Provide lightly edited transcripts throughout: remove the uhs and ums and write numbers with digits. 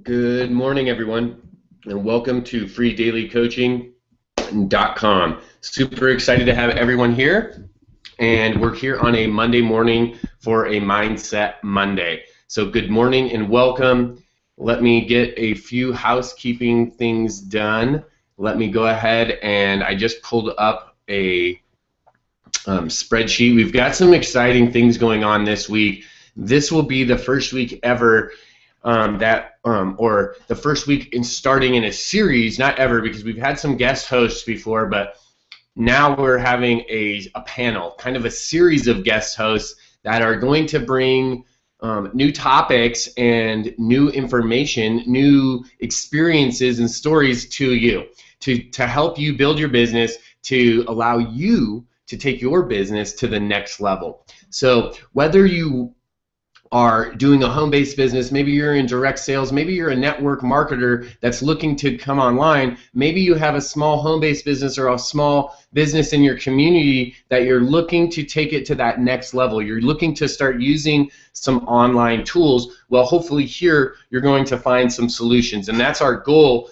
Good morning, everyone, and welcome to FreeDailyCoaching.com. Super excited to have everyone here, and we're here on a Monday morning for a Mindset Monday. So good morning and welcome. Let me get a few housekeeping things done. Let me go ahead and I just pulled up a spreadsheet. We've got some exciting things going on this week. This will be the first week ever or the first week in starting in a series, not ever, because we've had some guest hosts before, but now we're having a panel, kind of a series of guest hosts that are going to bring new topics and new information, new experiences and stories to you to help you build your business, to allow you to take your business to the next level. So whether you are doing a home-based business, maybe you're in direct sales, maybe you're a network marketer that's looking to come online, maybe you have a small home-based business or a small business in your community that you're looking to take it to that next level. You're looking to start using some online tools. Well, hopefully here you're going to find some solutions, and that's our goal,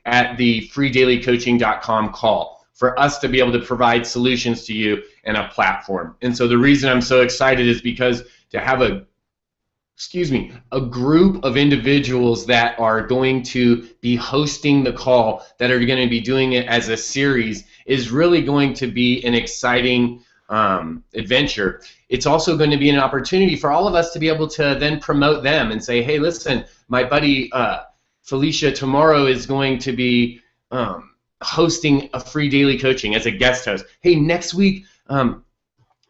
at the FreeDailyCoaching.com call, for us to be able to provide solutions to you and a platform. And so the reason I'm so excited is because to have a group of individuals that are going to be hosting the call, that are going to be doing it as a series, is really going to be an exciting adventure. It's also going to be an opportunity for all of us to be able to then promote them and say, hey, listen, my buddy Felicia tomorrow is going to be hosting a free daily coaching as a guest host. Hey, next week,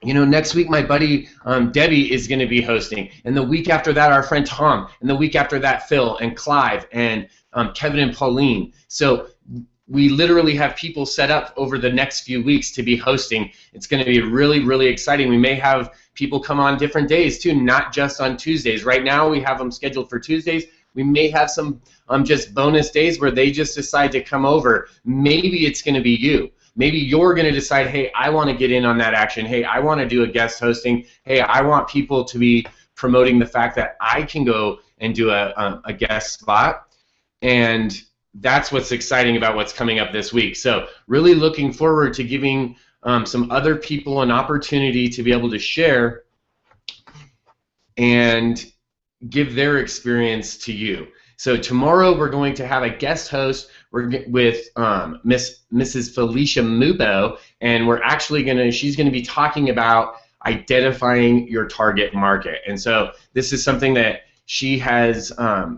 next week my buddy Debbie is going to be hosting, and the week after that our friend Tom, and the week after that Phil and Clive and Kevin and Pauline. So we literally have people set up over the next few weeks to be hosting. It's going to be really, really exciting. We may have people come on different days too, not just on Tuesdays. Right now we have them scheduled for Tuesdays. We may have some just bonus days where they just decide to come over. Maybe it's going to be you. Maybe you're going to decide, hey, I want to get in on that action. Hey, I want to do a guest hosting. Hey, I want people to be promoting the fact that I can go and do a guest spot. And that's what's exciting about what's coming up this week. So really looking forward to giving some other people an opportunity to be able to share and give their experience to you. So tomorrow we're going to have a guest host with Mrs. Felicia Mubo, and she's going to be talking about identifying your target market. And so this is something that she has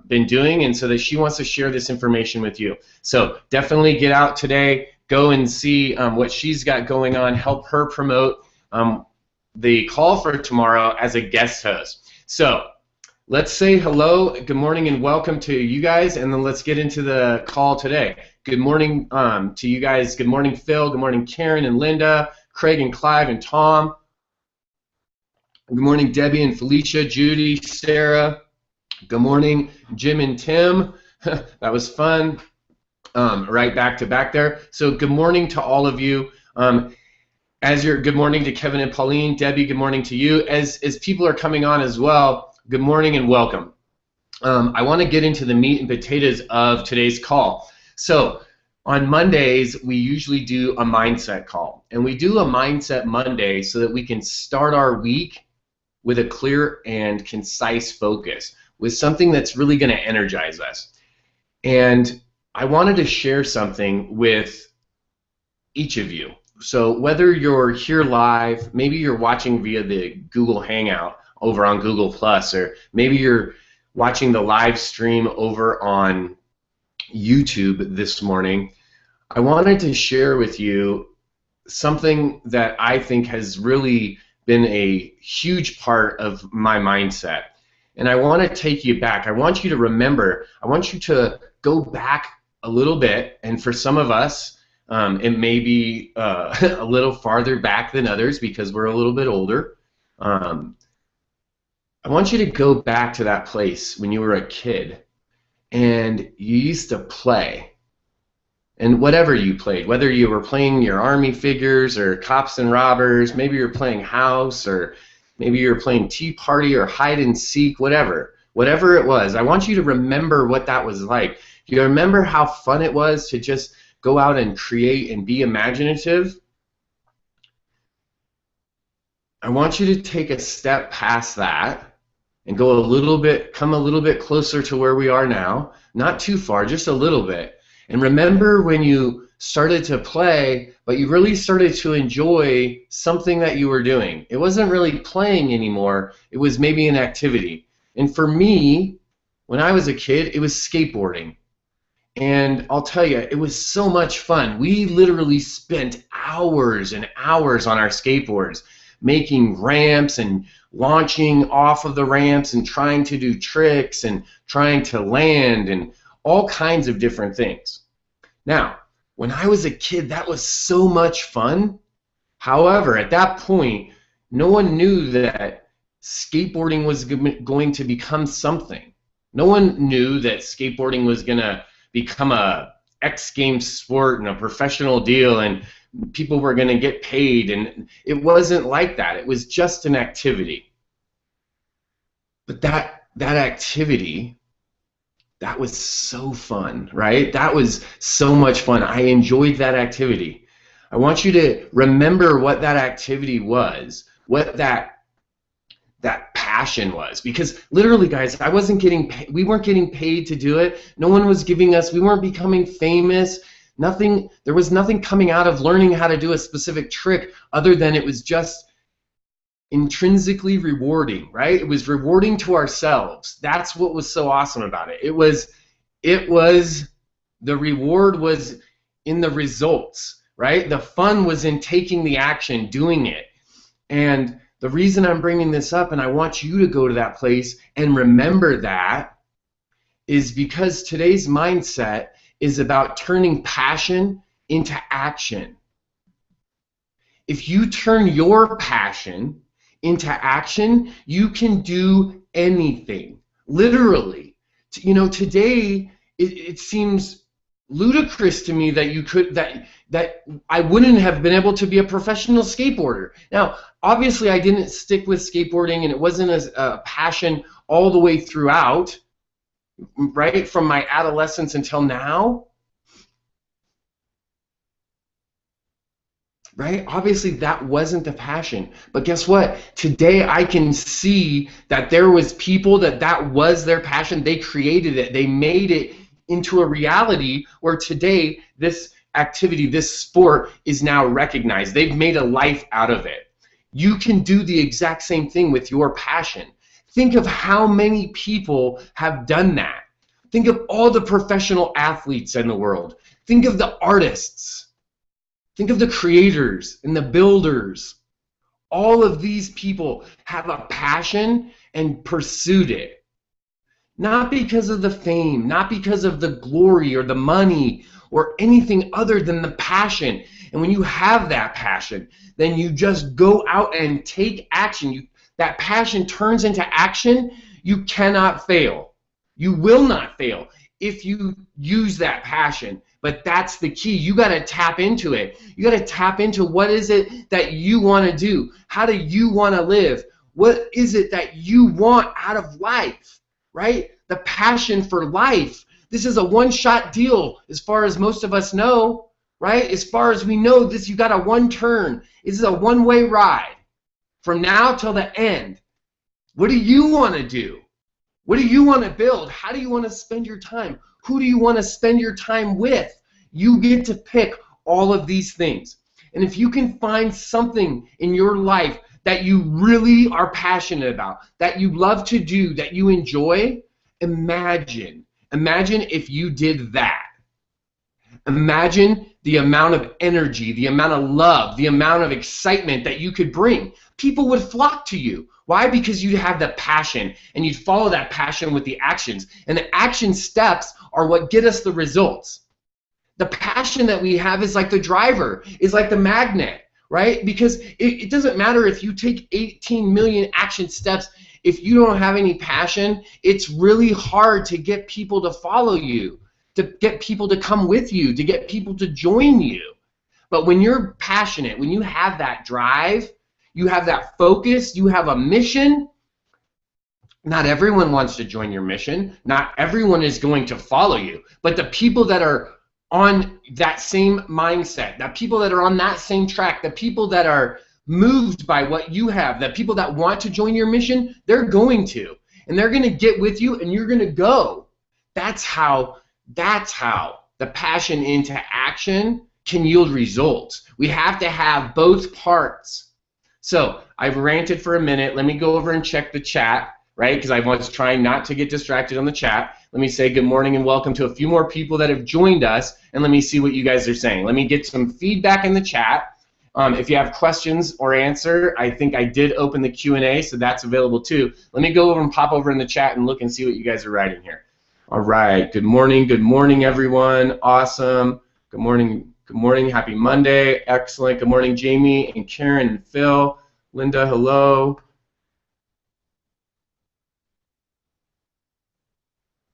been doing, and so that she wants to share this information with you. So definitely get out today, go and see what she's got going on, help her promote the call for tomorrow as a guest host. So let's say hello, good morning, and welcome to you guys, and then let's get into the call today. Good morning to you guys. Good morning, Phil. Good morning, Karen and Linda, Craig and Clive and Tom. Good morning, Debbie and Felicia, Judy, Sarah. Good morning, Jim and Tim. That was fun. Right back to back there. So good morning to all of you. Good morning to Kevin and Pauline. Debbie, good morning to you. As people are coming on as well, good morning and welcome. I want to get into the meat and potatoes of today's call. So on Mondays, we usually do a mindset call. And we do a Mindset Monday so that we can start our week with a clear and concise focus, with something that's really going to energize us. And I wanted to share something with each of you. So whether you're here live, maybe you're watching via the Google Hangout over on Google Plus, or maybe you're watching the live stream over on YouTube this morning, I wanted to share with you something that I think has really been a huge part of my mindset. And I want to take you back. I want you to remember, I want you to go back a little bit, and for some of us, it may be a little farther back than others because we're a little bit older. I want you to go back to that place when you were a kid and you used to play. And whatever you played, whether you were playing your army figures or cops and robbers, maybe you're playing house, or maybe you're playing Tea Party or hide and seek, whatever. whatever it was. I want you to remember what that was like. You remember how fun it was to just go out and create and be imaginative? I want you to take a step past that and go a little bit, come a little bit closer to where we are now. Not too far, just a little bit. And remember when you started to play, but you really started to enjoy something that you were doing. It wasn't really playing anymore. It was maybe an activity. And for me, when I was a kid, it was skateboarding. And I'll tell you, it was so much fun. We literally spent hours and hours on our skateboards, making ramps and launching off of the ramps and trying to do tricks and trying to land and all kinds of different things. Now, when I was a kid, that was so much fun. However, at that point, no one knew that skateboarding was going to become something. No one knew that skateboarding was going to become a X Games sport and a professional deal and people were going to get paid, and it wasn't like that. It was just an activity. But that activity, that was so fun, right? That was so much fun. I enjoyed that activity. I want you to remember what that activity was, what that passion was, because literally, guys, I wasn't getting paid. We weren't getting paid to do it. No one was giving us. We weren't becoming famous. Nothing. There was nothing coming out of learning how to do a specific trick other than it was just intrinsically rewarding, right? It was rewarding to ourselves. That's what was so awesome about it. It was the reward was in the results, right? The fun was in taking the action, doing it. And the reason I'm bringing this up, and I want you to go to that place and remember that, is because today's mindset is about turning passion into action. If you turn your passion into action, you can do anything. Literally. You know, today it seems ludicrous to me that you could that I wouldn't have been able to be a professional skateboarder. Now, obviously I didn't stick with skateboarding and it wasn't a passion all the way throughout, right, from my adolescence until now. Right? Obviously that wasn't the passion. But guess what? Today I can see that there was people that was their passion. They created it. They made it into a reality where today this activity, this sport is now recognized. They've made a life out of it. You can do the exact same thing with your passion. Think of how many people have done that. Think of all the professional athletes in the world. Think of the artists. Think of the creators and the builders. All of these people have a passion and pursued it. Not because of the fame, not because of the glory or the money or anything other than the passion. And when you have that passion, then you just go out and take action. That passion turns into action. You cannot fail. You will not fail if you use that passion. But that's the key. You got to tap into it. You got to tap into what is it that you want to do? How do you want to live? What is it that you want out of life? Right? The passion for life. This is a one-shot deal as far as most of us know, right? As far as we know, this you got a one turn. This is a one-way ride from now till the end. What do you want to do? What do you want to build? How do you want to spend your time? Who do you want to spend your time with? You get to pick all of these things. And if you can find something in your life that you really are passionate about, that you love to do, that you enjoy, imagine if you did that. Imagine the amount of energy, the amount of love, the amount of excitement that you could bring. People would flock to you. Why? Because you have the passion, and you'd follow that passion with the actions. And the action steps are what get us the results. The passion that we have is like the driver, is like the magnet, right? Because it doesn't matter if you take 18 million action steps. If you don't have any passion, it's really hard to get people to follow you, to get people to come with you, to get people to join you. But when you're passionate, when you have that drive, you have that focus, you have a mission, Not everyone wants to join your mission. Not everyone is going to follow you. But the people that are on that same mindset, the people that are on that same track, the people that are moved by what you have, the people that want to join your mission, they're going to. And they're going to get with you, and you're going to go. That's how the passion into action can yield results. We have to have both parts. So I've ranted for a minute. Let me go over and check the chat, right? Because I was trying not to get distracted on the chat. Let me say good morning and welcome to a few more people that have joined us, and let me see what you guys are saying. Let me get some feedback in the chat. If you have questions or answer, I think I did open the Q&A, so that's available too. Let me go over and pop over in the chat and look and see what you guys are writing here. All right, good morning everyone. Awesome. Good morning, happy Monday. Excellent. Good morning, Jamie and Karen and Phil. Linda, hello.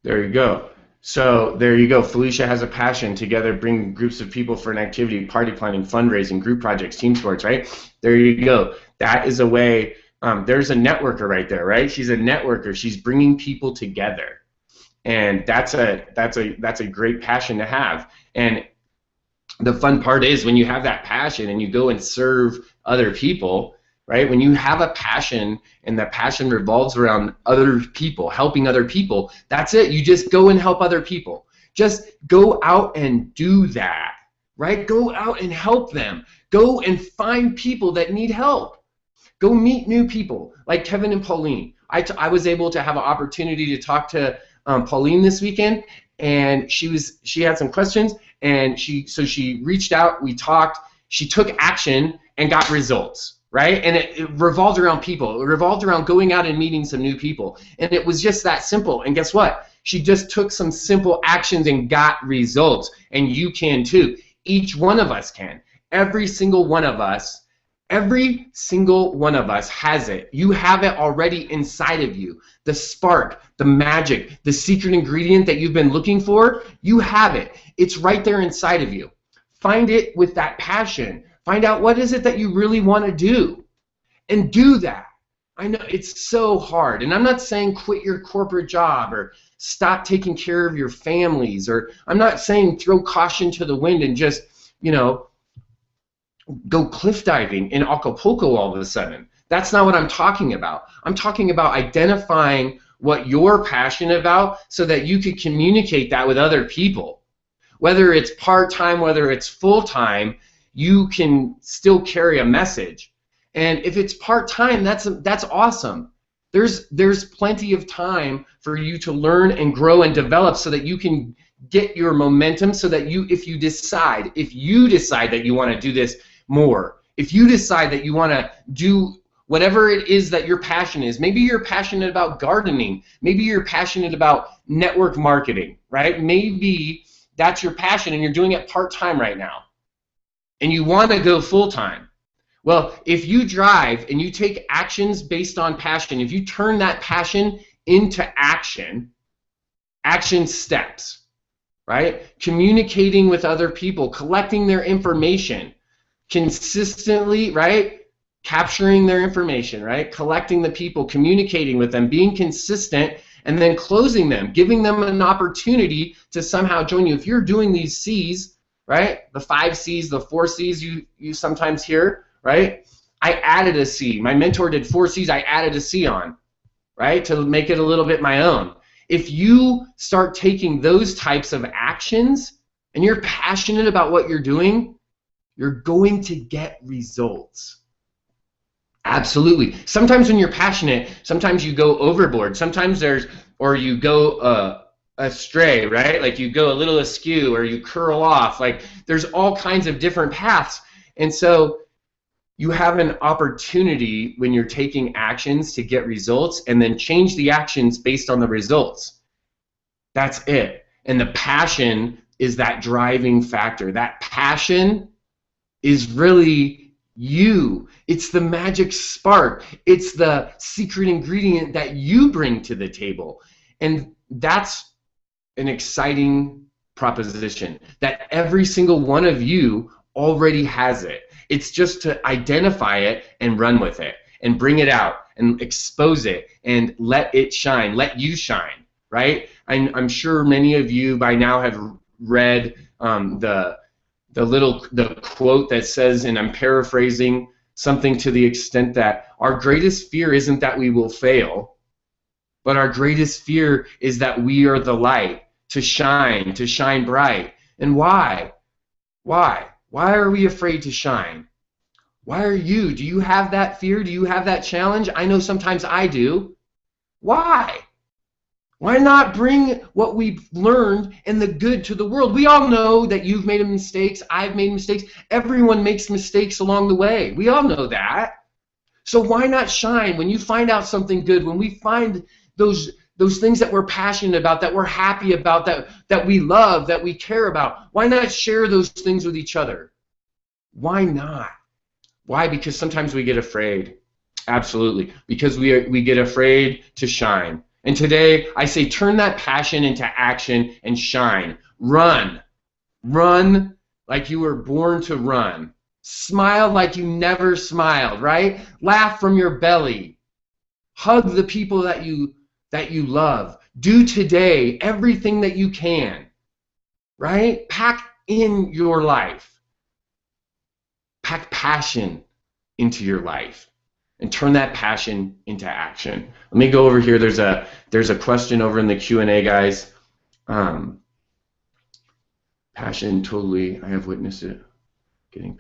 There you go. So there you go. Felicia has a passion. Together bring groups of people for an activity, party planning, fundraising, group projects, team sports, right? There you go. That is a way. There's a networker right there, right? She's a networker. She's bringing people together. And that's a great passion to have. And the fun part is when you have that passion and you go and serve other people, right? When you have a passion and that passion revolves around other people, helping other people, that's it. You just go and help other people. Just go out and do that, right? Go out and help them. Go and find people that need help. Go meet new people like Kevin and Pauline. I was able to have an opportunity to talk to Pauline this weekend, and she had some questions, and she reached out, we talked, she took action and got results. Right? And it revolved around people. It revolved around going out and meeting some new people. And it was just that simple. And guess what? She just took some simple actions and got results. And you can too. Each one of us can. Every single one of us has it. You have it already inside of you. The spark, the magic, the secret ingredient that you've been looking for, you have it. It's right there inside of you. Find it with that passion. Find out what is it that you really want to do, and do that. I know it's so hard, and I'm not saying quit your corporate job or stop taking care of your families, or I'm not saying throw caution to the wind and just, go cliff diving in Acapulco all of a sudden. That's not what I'm talking about. I'm talking about identifying what you're passionate about so that you can communicate that with other people. Whether it's part-time, whether it's full-time, you can still carry a message. And if it's part-time, that's awesome. There's plenty of time for you to learn and grow and develop so that you can get your momentum, so that if you decide that you want to do this more, if you decide that you want to do whatever it is that your passion is, maybe you're passionate about gardening, maybe you're passionate about network marketing, right? Maybe that's your passion and you're doing it part-time right now, and you want to go full-time. Well, if you drive and you take actions based on passion, if you turn that passion into action steps, right? Communicating with other people, collecting their information consistently, right? Capturing their information, right? Collecting the people, communicating with them, being consistent, and then closing them, giving them an opportunity to somehow join you. If you're doing these C's, right? The 5 C's, the 4 C's you sometimes hear, right? I added a C. My mentor did 4 C's. I added a C on, right? To make it a little bit my own. If you start taking those types of actions and you're passionate about what you're doing, you're going to get results. Absolutely. Sometimes when you're passionate, sometimes you go overboard. Sometimes you go astray, right? Like you go a little askew or you curl off. Like there's all kinds of different paths. And so you have an opportunity when you're taking actions to get results, and then change the actions based on the results. That's it. And the passion is that driving factor. That passion is really you. It's the magic spark. It's the secret ingredient that you bring to the table. And that's an exciting proposition, that every single one of you already has it. It's just to identify it and run with it and bring it out and expose it and let it shine. Let you shine, right? I'm sure many of you by now have read the quote that says, and I'm paraphrasing, something to the extent that our greatest fear isn't that we will fail, but our greatest fear is that we are the light, to shine bright. And why? Why? Why are we afraid to shine? Why are you? Do you have that fear? Do you have that challenge? I know sometimes I do. Why? Why not bring what we've learned and the good to the world? We all know that you've made mistakes, I've made mistakes, everyone makes mistakes along the way. We all know that. So why not shine when you find out something good, when we find those things that we're passionate about, that we're happy about, that we love, that we care about? Why not share those things with each other? Why not? Why? Because sometimes we get afraid. Absolutely. Because we get afraid to shine. And today, I say turn that passion into action and shine. Run. Run like you were born to run. Smile like you never smiled, right? Laugh from your belly. Hug the people that you love. Do today everything that you can, right? Pack in your life. Pack passion into your life. And turn that passion into action. Let me go over here. There's a question over in the Q&A, guys. Passion, totally. I have witnessed it. Getting.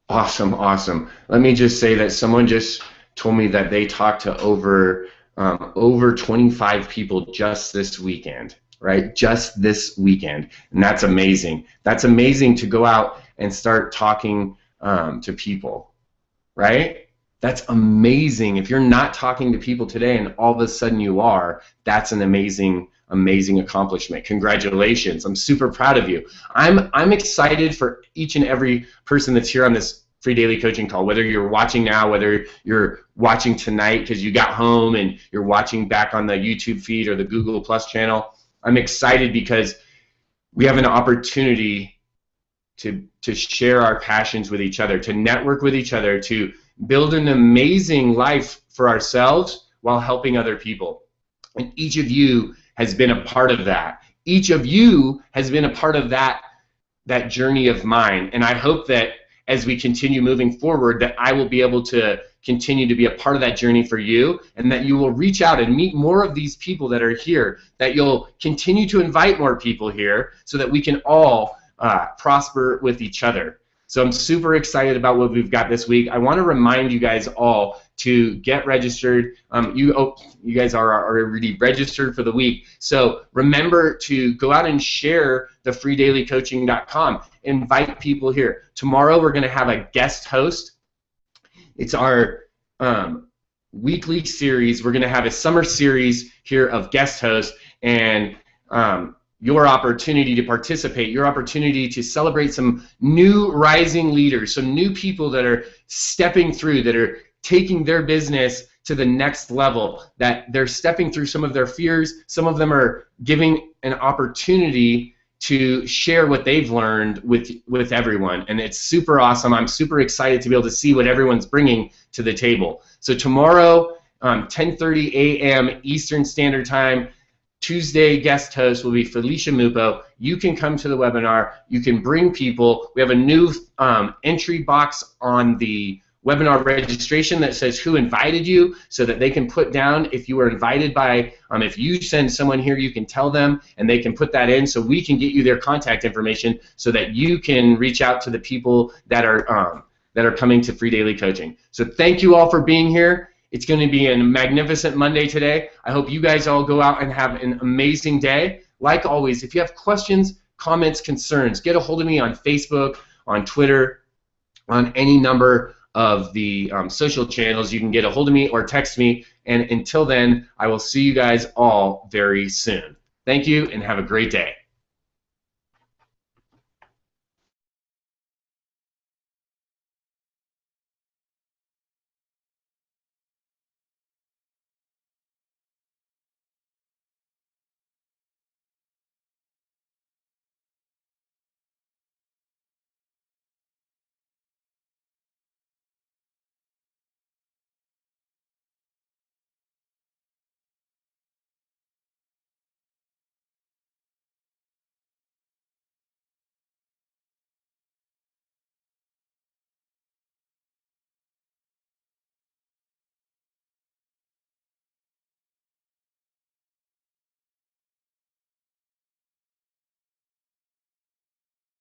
Awesome, awesome. Let me just say that someone just told me that they talked to over 25 people just this weekend. Right, just this weekend, and that's amazing. That's amazing to go out and start talking to people, right? That's amazing. If you're not talking to people today and all of a sudden you are, that's an amazing accomplishment. Congratulations. I'm super proud of you. I'm excited for each and every person that's here on this free daily coaching call, whether you're watching now, whether you're watching tonight because you got home and you're watching back on the YouTube feed or the Google Plus channel. I'm excited because we have an opportunity to share our passions with each other, to network with each other, to build an amazing life for ourselves while helping other people. And each of you has been a part of that. Each of you has been a part of that journey of mine. And I hope that as we continue moving forward, that I will be able to continue to be a part of that journey for you, and that you will reach out and meet more of these people that are here, that you'll continue to invite more people here so that we can all prosper with each other. So I'm super excited about what we've got this week. I want to remind you guys all to get registered. You guys are already registered for the week. So remember to go out and share the FreeDailyCoaching.com. Invite people here. Tomorrow we're going to have a guest host. It's our weekly series. We're going to have a summer series here of guest hosts, and your opportunity to participate, your opportunity to celebrate some new rising leaders, some new people that are stepping through, that are taking their business to the next level, that they're stepping through some of their fears. Some of them are giving an opportunity to share what they've learned with everyone, and it's super awesome. I'm super excited to be able to see what everyone's bringing to the table. So tomorrow, 10:30 a.m. Eastern Standard Time, Tuesday guest host will be Felicia Mupo. You can come to the webinar. You can bring people. We have a new entry box on the webinar registration that says who invited you, so that they can put down if you were invited by, if you send someone here, you can tell them and they can put that in, so we can get you their contact information so that you can reach out to the people that are coming to Free Daily Coaching. So thank you all for being here. It's going to be a magnificent Monday today. I hope you guys all go out and have an amazing day. Like always, if you have questions, comments, concerns, get a hold of me on Facebook, on Twitter, on any number of the social channels. You can get a hold of me or text me, and until then, I will see you guys all very soon. Thank you, and have a great day.